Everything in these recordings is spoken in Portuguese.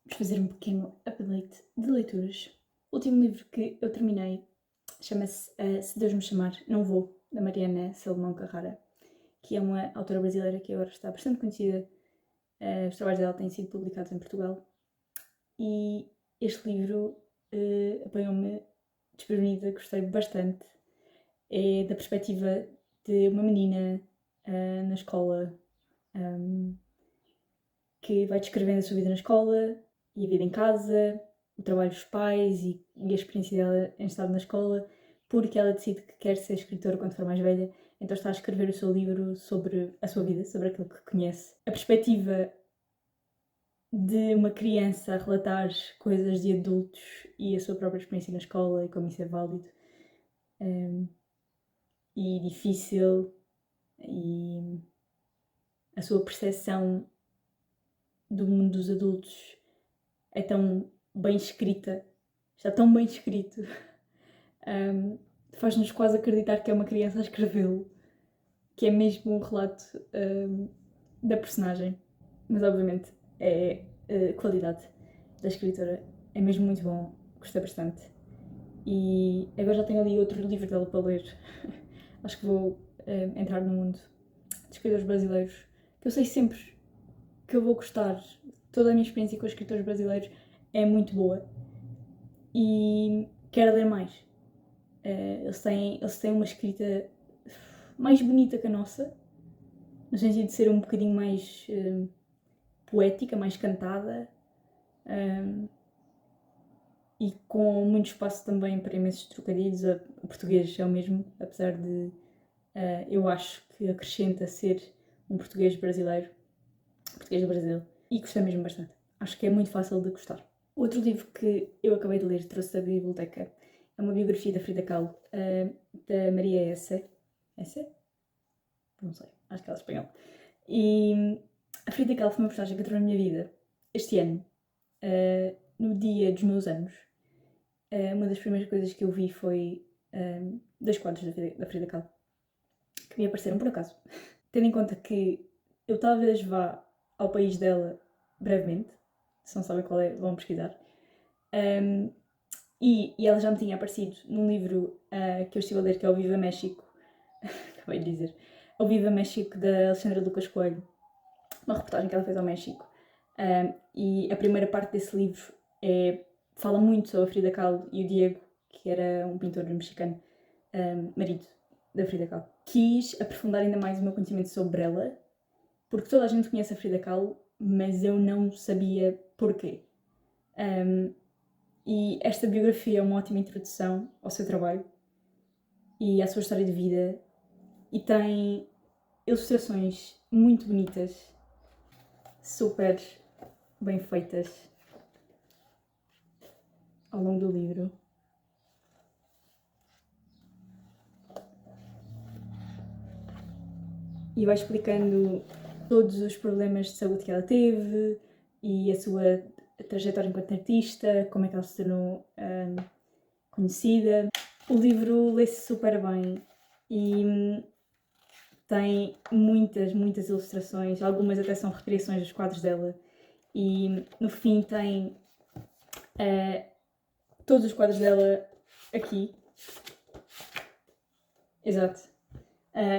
Vamos fazer um pequeno update de leituras. O último livro que eu terminei chama-se Se Deus Me Chamar, Não Vou, da Mariana Salomão Carrara, que é uma autora brasileira que agora está bastante conhecida. Os trabalhos dela têm sido publicados em Portugal. E este livro apanhou-me desprevenida, gostei bastante. É da perspectiva de uma menina na escola que vai descrevendo a sua vida na escola e a vida em casa, o trabalho dos pais e a experiência dela em estar na escola, porque ela decide que quer ser escritora quando for mais velha, então está a escrever o seu livro sobre a sua vida, sobre aquilo que conhece. A perspectiva de uma criança a relatar coisas de adultos e a sua própria experiência na escola e como isso é válido e difícil, e a sua percepção do mundo dos adultos é tão bem escrita, está tão bem escrito, faz-nos quase acreditar que é uma criança a escrevê-lo, que é mesmo um relato da personagem. Mas obviamente é a qualidade da escritora, é mesmo muito bom, gostei bastante. E agora já tenho ali outro livro dela para ler. Acho que vou entrar no mundo de escritores brasileiros, que eu sei sempre que eu vou gostar. Toda a minha experiência com os escritores brasileiros é muito boa e quero ler mais. Eles têm uma escrita mais bonita que a nossa, no sentido de ser um bocadinho mais poética, mais cantada, e com muito espaço também para imensos trocadilhos. O português é o mesmo, apesar de eu acho que acrescenta ser um português brasileiro, português do Brasil, e gostei mesmo bastante. Acho que é muito fácil de gostar. Outro livro que eu acabei de ler, trouxe da biblioteca, é uma biografia da Frida Kahlo, da Maria Essa. Essa? Não sei, acho que ela é espanhola. E a Frida Kahlo foi uma personagem que entrou na minha vida este ano, no dia dos meus anos. Uma das primeiras coisas que eu vi foi 2 quadros da Frida Kahlo, que me apareceram por acaso. Tendo em conta que eu talvez vá ao país dela brevemente, se não sabem qual é, vão pesquisar. E ela já me tinha aparecido num livro que eu estive a ler, que é o Viva México, acabei de dizer, o Viva México, da Alexandra Lucas Coelho, uma reportagem que ela fez ao México. E a primeira parte desse livro fala muito sobre a Frida Kahlo e o Diego, que era um pintor mexicano, marido da Frida Kahlo. Quis aprofundar ainda mais o meu conhecimento sobre ela, porque toda a gente conhece a Frida Kahlo, mas eu não sabia porquê. E esta biografia é uma ótima introdução ao seu trabalho e à sua história de vida, e tem ilustrações muito bonitas, super bem feitas ao longo do livro. E vai explicando todos os problemas de saúde que ela teve e a sua trajetória enquanto artista, como é que ela se tornou conhecida. O livro lê-se super bem e tem muitas ilustrações, algumas até são recriações dos quadros dela, e no fim tem todos os quadros dela aqui. Exato.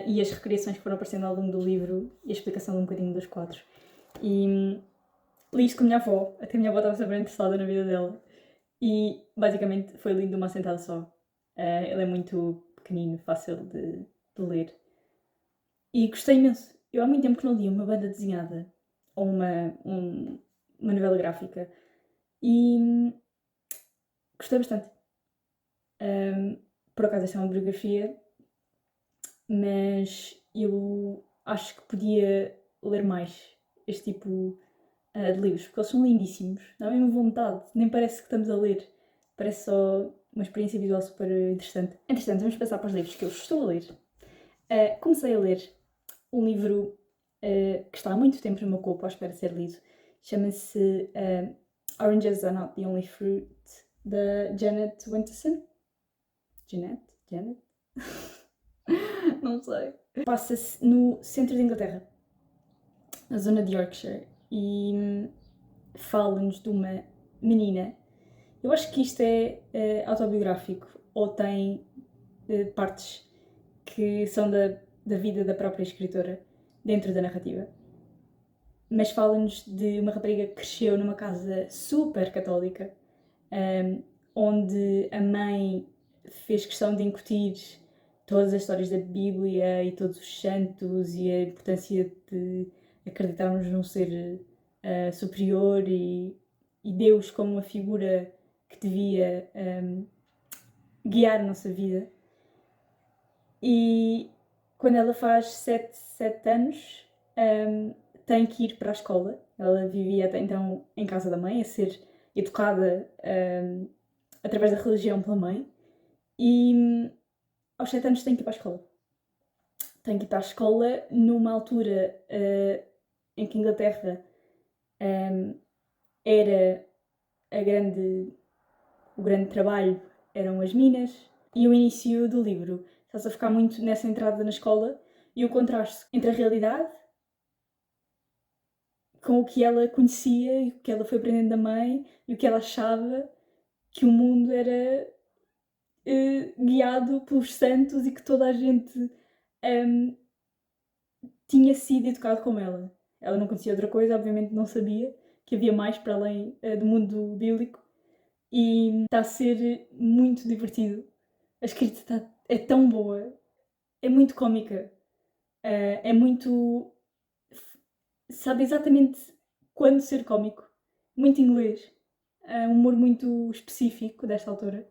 E as recriações que foram aparecendo ao longo do livro e a explicação de um bocadinho dos quadros. E li isto com a minha avó, até a minha avó estava super interessada na vida dela. E basicamente foi lido de uma sentada só. Ele é muito pequenino, fácil de ler. E gostei imenso. Eu há muito tempo que não lia uma banda desenhada ou uma novela gráfica. E gostei bastante. Por acaso esta é uma biografia, mas eu acho que podia ler mais este tipo de livros, porque eles são lindíssimos, dá mesmo vontade, nem parece que estamos a ler, parece só uma experiência visual super interessante. Entretanto, vamos passar para os livros que eu estou a ler. Comecei a ler um livro que está há muito tempo no meu corpo à espera de ser lido, chama-se Oranges Are Not the Only Fruit, da Janet Winterson. Janet? Não sei. Passa-se no centro da Inglaterra, na zona de Yorkshire, e fala-nos de uma menina. Eu acho que isto é autobiográfico, ou tem partes que são da vida da própria escritora dentro da narrativa. Mas fala-nos de uma rapariga que cresceu numa casa super católica, onde a mãe fez questão de incutir todas as histórias da Bíblia e todos os santos e a importância de acreditarmos num ser superior e Deus como uma figura que devia guiar a nossa vida. E quando ela faz 7 anos, tem que ir para a escola. Ela vivia até então em casa da mãe, a ser educada através da religião pela mãe. E aos 7 anos tem que ir para a escola. Tem que ir para a escola numa altura em que a Inglaterra era o grande trabalho eram as minas, e o início do livro está-se a focar muito nessa entrada na escola e o contraste entre a realidade com o que ela conhecia e o que ela foi aprendendo da mãe e o que ela achava que o mundo era guiado pelos santos e que toda a gente tinha sido educado como ela. Ela não conhecia outra coisa, obviamente não sabia que havia mais para além do mundo bíblico, e está a ser muito divertido. A escrita é tão boa, é muito cómica, é muito... sabe exatamente quando ser cómico, muito inglês, um humor muito específico desta autora.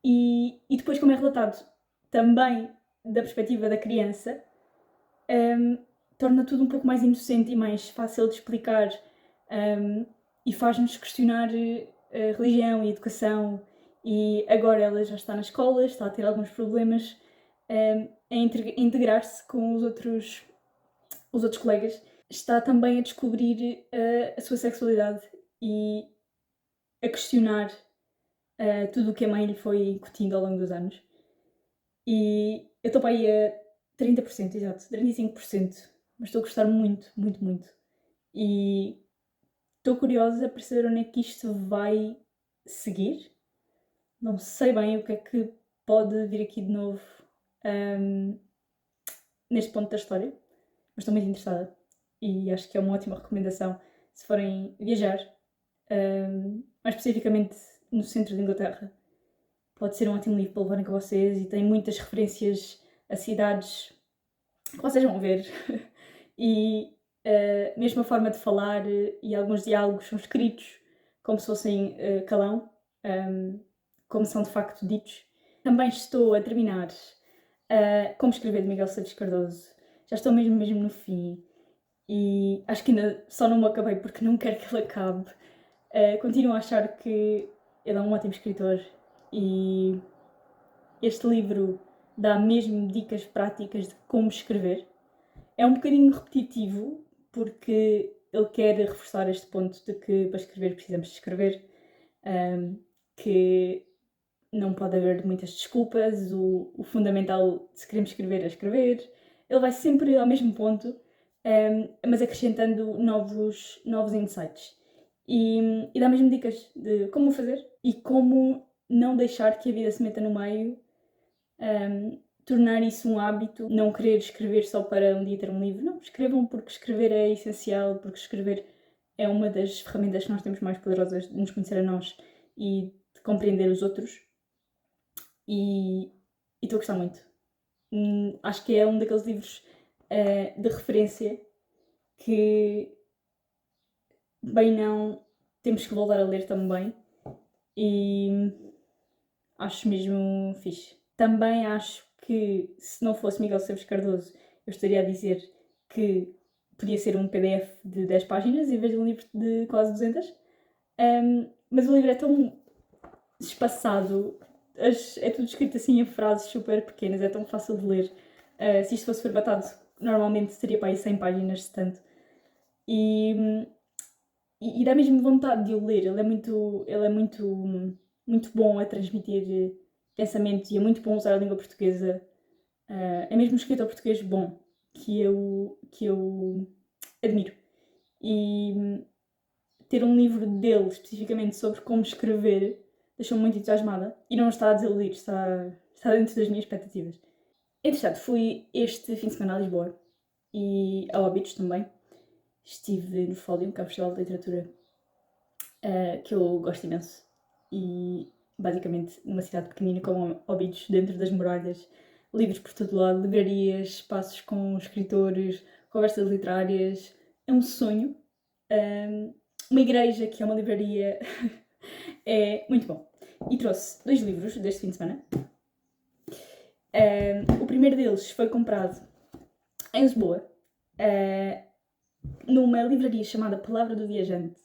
E depois, como é relatado também da perspectiva da criança, torna tudo um pouco mais inocente e mais fácil de explicar, e faz-nos questionar a religião e a educação. E agora ela já está na escola, está a ter alguns problemas a integrar-se com os outros colegas. Está também a descobrir a sua sexualidade e a questionar tudo o que a mãe lhe foi incutindo ao longo dos anos. E eu estou para aí a 30%, exato, 35%, mas estou a gostar muito, muito, muito. E estou curiosa para saber onde é que isto vai seguir. Não sei bem o que é que pode vir aqui de novo neste ponto da história, mas estou muito interessada e acho que é uma ótima recomendação se forem viajar, mais especificamente no centro da Inglaterra. Pode ser um ótimo livro para levarem com vocês e tem muitas referências a cidades que vocês vão ver. E mesmo a forma de falar e alguns diálogos são escritos como se fossem calão, como são de facto ditos. Também estou a terminar Como Escrever, de Miguel Esteves Cardoso. Já estou mesmo no fim e acho que ainda só não me acabei porque não quero que ele acabe. Continuo a achar que ele é um ótimo escritor e este livro dá mesmo dicas práticas de como escrever. É um bocadinho repetitivo porque ele quer reforçar este ponto de que para escrever precisamos de escrever, que não pode haver muitas desculpas, o fundamental se queremos escrever é escrever. Ele vai sempre ao mesmo ponto, mas acrescentando novos insights. E dá mesmo dicas de como fazer e como não deixar que a vida se meta no meio, tornar isso um hábito, não querer escrever só para um dia ter um livro. Não, escrevam porque escrever é essencial, porque escrever é uma das ferramentas que nós temos mais poderosas de nos conhecer a nós e de compreender os outros. E estou a gostar muito. Acho que é um daqueles livros de referência que, bem não, temos que voltar a ler também. E acho mesmo fixe. Também acho que, se não fosse Miguel Esteves Cardoso, eu estaria a dizer que podia ser um PDF de 10 páginas em vez de um livro de quase 200. Mas o livro é tão espaçado, é tudo escrito assim em frases super pequenas, é tão fácil de ler. Se isto fosse formatado, normalmente teria para aí 100 páginas de tanto. E dá mesmo vontade de o ler. Ele é muito bom a transmitir pensamentos e é muito bom usar a língua portuguesa. É mesmo um escritor português bom, que eu admiro. E ter um livro dele especificamente sobre como escrever deixou-me muito entusiasmada e não está a desiludir, está dentro das minhas expectativas. Entretanto, fui este fim de semana a Lisboa e a Óbidos também. Estive no Fólium, que é um festival de literatura que eu gosto imenso. E basicamente numa cidade pequenina como Óbidos, dentro das muralhas, livros por todo lado, livrarias, espaços com escritores, conversas literárias. É um sonho. Uma igreja que é uma livraria. É muito bom. E trouxe 2 livros deste fim de semana. O primeiro deles foi comprado em Lisboa, numa livraria chamada Palavra do Viajante,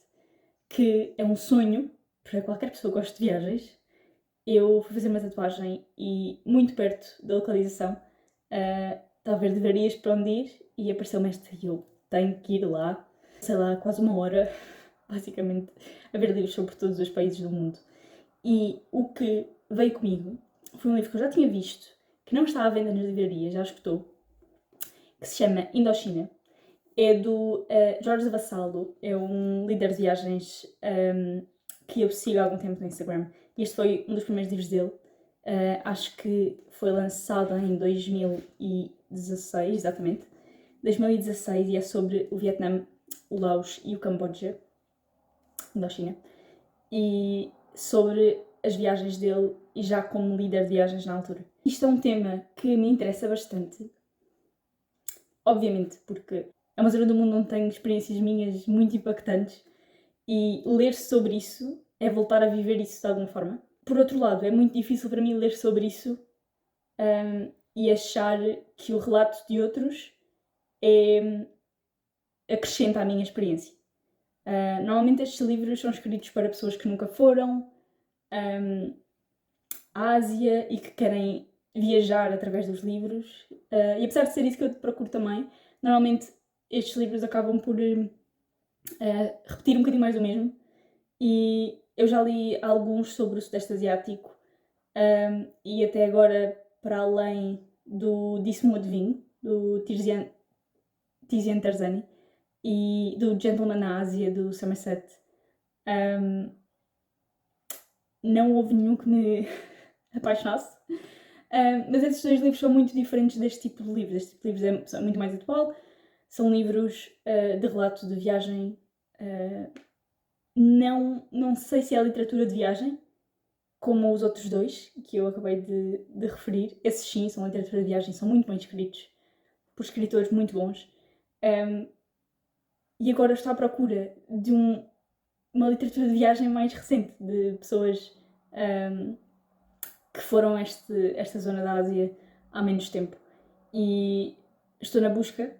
que é um sonho para qualquer pessoa que goste de viagens. Eu fui fazer uma tatuagem e, muito perto da localização, estava a ver livrarias para onde ir e apareceu-me esta e eu tenho que ir lá. Sei lá, quase uma hora, basicamente, a ver livros sobre todos os países do mundo. E o que veio comigo foi um livro que eu já tinha visto, que não está à venda nas livrarias, já escutou, que se chama Indochina. É do Jorge Vassallo, é um líder de viagens que eu sigo há algum tempo no Instagram. E este foi um dos primeiros livros dele. Acho que foi lançado em 2016, exatamente. 2016, e é sobre o Vietnã, o Laos e o Camboja, Indochina. E sobre as viagens dele e já como líder de viagens na altura. Isto é um tema que me interessa bastante, obviamente, porque é uma zona do mundo onde tenho experiências minhas muito impactantes e ler sobre isso é voltar a viver isso de alguma forma. Por outro lado, é muito difícil para mim ler sobre isso e achar que o relato de outros acrescenta à minha experiência. Normalmente estes livros são escritos para pessoas que nunca foram à Ásia e que querem viajar através dos livros. E apesar de ser isso que eu procuro também, normalmente estes livros acabam por repetir um bocadinho mais do mesmo. E eu já li alguns sobre o Sudeste Asiático e até agora, para além do Disse-me de Vinho, do Tizian Terzani, e do Gentleman na Ásia, do Somerset, não houve nenhum que me apaixonasse. Mas esses 2 livros são muito diferentes deste tipo de livros. Este tipo de livros é muito mais atual. São livros de relato de viagem. Não sei se é literatura de viagem, como os outros 2 que eu acabei de referir. Esses sim, são literatura de viagem, são muito bem escritos, por escritores muito bons. E agora estou à procura de uma literatura de viagem mais recente, de pessoas que foram a esta zona da Ásia há menos tempo. E estou na busca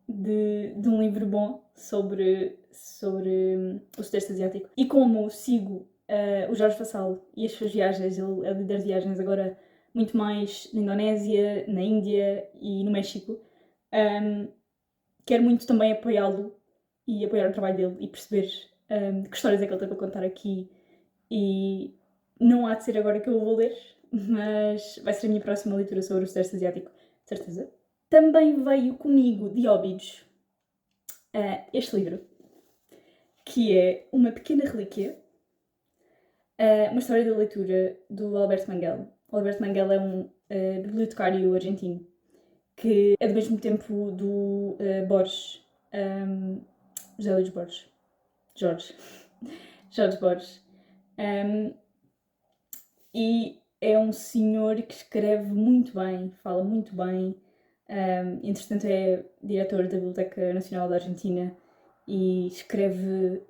de um livro bom sobre o Sudeste Asiático. E como sigo o Jorge Vassallo e as suas viagens, ele é líder de viagens agora muito mais na Indonésia, na Índia e no México, quero muito também apoiá-lo e apoiar o trabalho dele e perceber que histórias é que ele tem para contar aqui. E não há de ser agora que eu vou ler, mas vai ser a minha próxima leitura sobre o Sudeste Asiático, de certeza. Também veio comigo de Óbidos este livro, que é Uma Pequena Relíquia, uma história de leitura do Alberto Manguel. O Alberto Manguel é um bibliotecário argentino que é do mesmo tempo do Borges, José Luís Borges. Jorge Borges. E é um senhor que escreve muito bem, fala muito bem. Entretanto, é diretor da Biblioteca Nacional da Argentina e escreve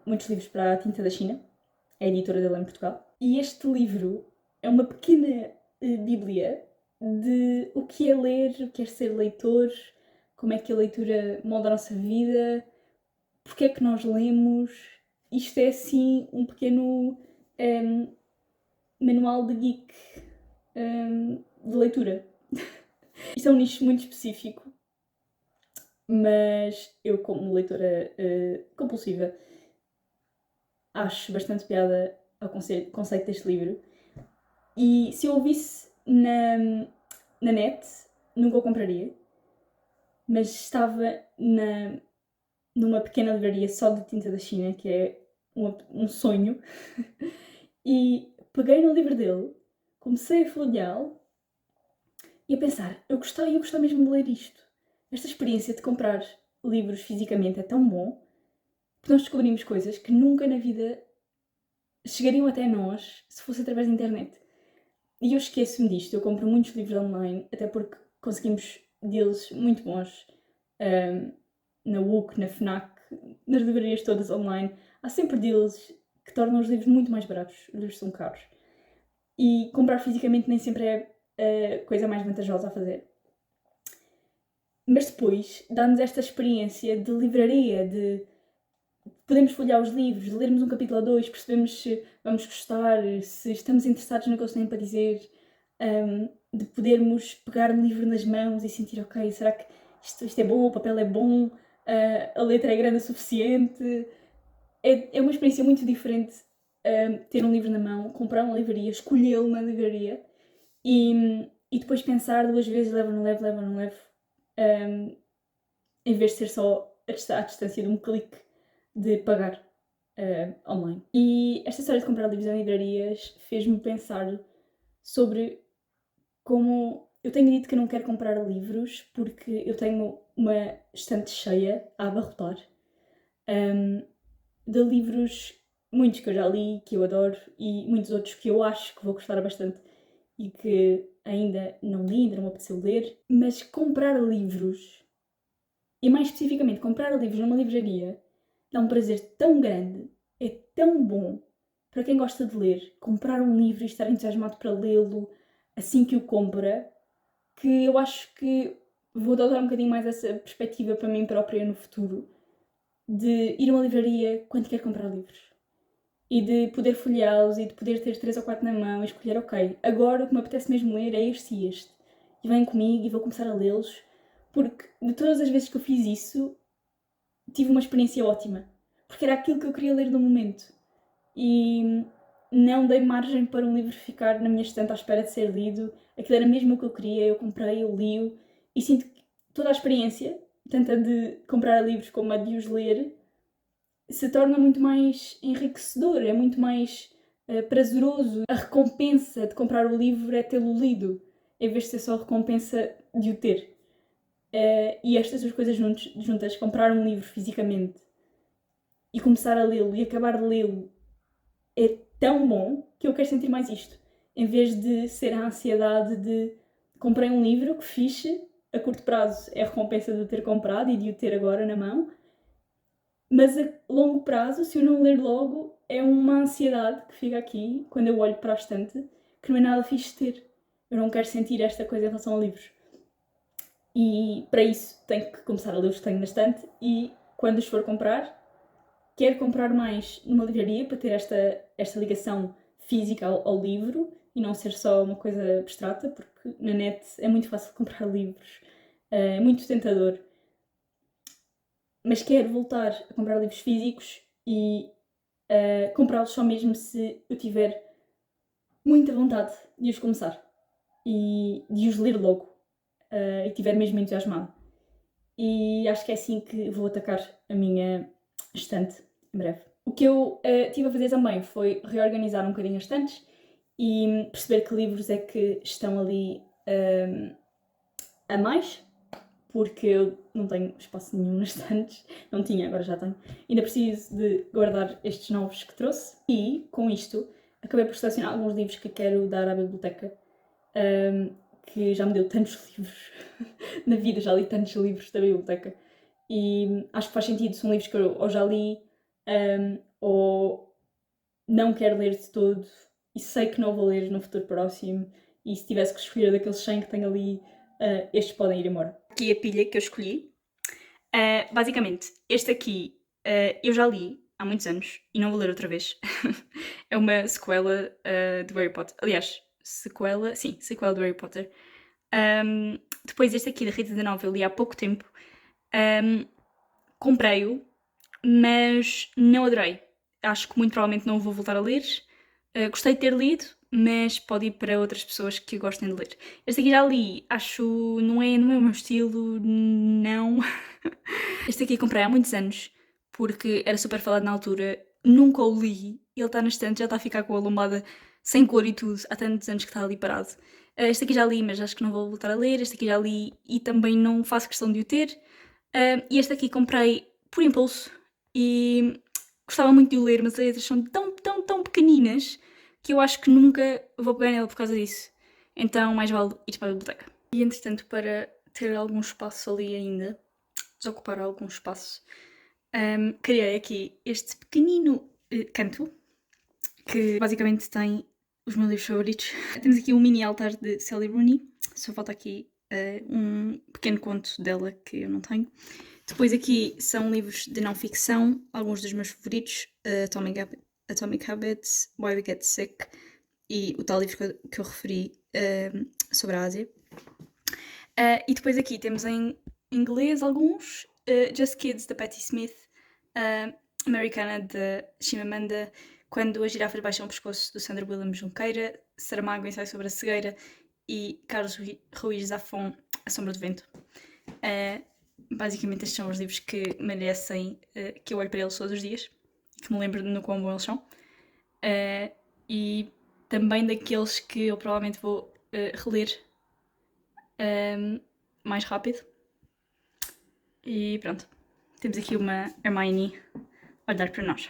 muitos livros para a Tinta da China. É editora dele em Portugal. E este livro é uma pequena bíblia de o que é ler, o que é ser leitor, como é que a leitura molda a nossa vida, porque é que nós lemos. Isto é assim um pequeno manual de geek de leitura. Isto é um nicho muito específico, mas eu, como leitora compulsiva, acho bastante piada ao conceito deste livro. E se eu ouvisse na net, nunca o compraria, mas estava numa pequena livraria só de tinta da China, que é um sonho, e peguei no livro dele, comecei a folheá-lo e a pensar, eu gostei mesmo de ler isto. Esta experiência de comprar livros fisicamente é tão bom, porque nós descobrimos coisas que nunca na vida chegariam até nós se fosse através da internet. E eu esqueço-me disto, eu compro muitos livros online, até porque conseguimos deals muito bons na WUC, na FNAC, nas livrarias todas online. Há sempre deals que tornam os livros muito mais baratos, os livros são caros. E comprar fisicamente nem sempre é a coisa mais vantajosa a fazer. Mas depois dá-nos esta experiência de livraria, de podemos folhear os livros, de lermos um capítulo ou dois, percebemos se vamos gostar, se estamos interessados no que eles têm para dizer, de podermos pegar um livro nas mãos e sentir, ok, será que isto é bom, o papel é bom, a letra é grande o suficiente. É uma experiência muito diferente ter um livro na mão, comprar uma livraria, escolhê-lo na livraria e depois pensar duas vezes, levo ou não levo, levo ou não levo, em vez de ser só à distância de um clique de pagar online. E esta história de comprar livros em livrarias fez-me pensar sobre como eu tenho dito que eu não quero comprar livros porque eu tenho uma estante cheia a abarrotar de livros, muitos que eu já li, que eu adoro, e muitos outros que eu acho que vou gostar bastante e que ainda não li, ainda não me apeteceu ler. Mas comprar livros, e mais especificamente comprar livros numa livraria, dá um prazer tão grande, é tão bom para quem gosta de ler, comprar um livro e estar entusiasmado para lê-lo assim que o compra, que eu acho que vou adotar um bocadinho mais essa perspectiva para mim própria no futuro, de ir a uma livraria quando quer comprar livros. E de poder folheá-los e de poder ter 3 ou 4 na mão e escolher, ok, agora o que me apetece mesmo ler é este e este. E vêm comigo e vou começar a lê-los, porque de todas as vezes que eu fiz isso, tive uma experiência ótima. Porque era aquilo que eu queria ler no momento. E não dei margem para um livro ficar na minha estante à espera de ser lido. Aquilo era mesmo o que eu queria, eu comprei, eu li-o. E sinto que toda a experiência, tanto a de comprar livros como a de os ler, se torna muito mais enriquecedor, é muito mais prazeroso. A recompensa de comprar o livro é tê-lo lido, em vez de ser só a recompensa de o ter. E estas duas coisas juntas, comprar um livro fisicamente e começar a lê-lo e acabar de lê-lo, é tão bom que eu quero sentir mais isto. Em vez de ser a ansiedade de comprei um livro, que fixe, a curto prazo é a recompensa de o ter comprado e de o ter agora na mão, mas a longo prazo, se eu não ler logo, é uma ansiedade que fica aqui, quando eu olho para a estante, que não é nada fixe ter. Eu não quero sentir esta coisa em relação a livros. E para isso tenho que começar a ler os que tenho na estante e, quando os for comprar, quero comprar mais numa livraria para ter esta ligação física ao livro e não ser só uma coisa abstrata, porque na net é muito fácil comprar livros, é muito tentador. Mas quero voltar a comprar livros físicos e comprá-los só mesmo se eu tiver muita vontade de os começar e de os ler logo e estiver mesmo entusiasmado. E acho que é assim que vou atacar a minha estante em breve. O que eu estive a fazer também foi reorganizar um bocadinho as estantes e perceber que livros é que estão ali a mais, porque eu não tenho espaço nenhum nas estantes, não tinha, agora já tenho. Ainda preciso de guardar estes novos que trouxe e, com isto, acabei por selecionar alguns livros que quero dar à biblioteca, que já me deu tantos livros na vida, já li tantos livros da biblioteca e acho que faz sentido, são livros que eu ou já li ou não quero ler de todo e sei que não vou ler no futuro próximo, e se tivesse que escolher daqueles 100 que tenho ali, estes podem ir embora. Aqui a pilha que eu escolhi. Basicamente, este aqui eu já li há muitos anos e não vou ler outra vez. É uma sequela do Harry Potter. Aliás, sequela do Harry Potter. Depois este aqui da Rita da Nova eu li há pouco tempo. Comprei-o, mas não adorei. Acho que muito provavelmente não o vou voltar a ler. Gostei de ter lido, mas pode ir para outras pessoas que gostem de ler. Este aqui já li, acho, não é o meu estilo, não. Este aqui comprei há muitos anos, porque era super falado na altura, nunca o li, ele está na estante, já está a ficar com a lombada sem cor e tudo, há tantos anos que está ali parado. Este aqui já li, mas acho que não vou voltar a ler, este aqui já li e também não faço questão de o ter. E este aqui comprei por impulso e gostava muito de o ler, mas as letras são tão pequeninas que eu acho que nunca vou pegar nela por causa disso. Então mais vale ir para a biblioteca. E entretanto, para ter algum espaço ali ainda, desocupar algum espaço, criei aqui este pequenino canto, que basicamente tem os meus livros favoritos. Temos aqui um mini altar de Sally Rooney, só falta aqui um pequeno conto dela que eu não tenho. Depois aqui são livros de não ficção, alguns dos meus favoritos, Atomic Habits, Why We Get Sick e o tal livro que eu referi sobre a Ásia. E depois aqui temos em inglês alguns, Just Kids, da Patti Smith, Americana, de Chimamanda, Quando as girafas baixam o pescoço, do Sandra Williams Junqueira, Saramago, Ensaio sobre a cegueira e Carlos Ruiz Zafón, A Sombra do Vento. Basicamente estes são os livros que merecem que eu olhe para eles todos os dias, que me lembro no quão bom eles são. E também daqueles que eu provavelmente vou reler mais rápido. E pronto, temos aqui uma Hermione a olhar para nós.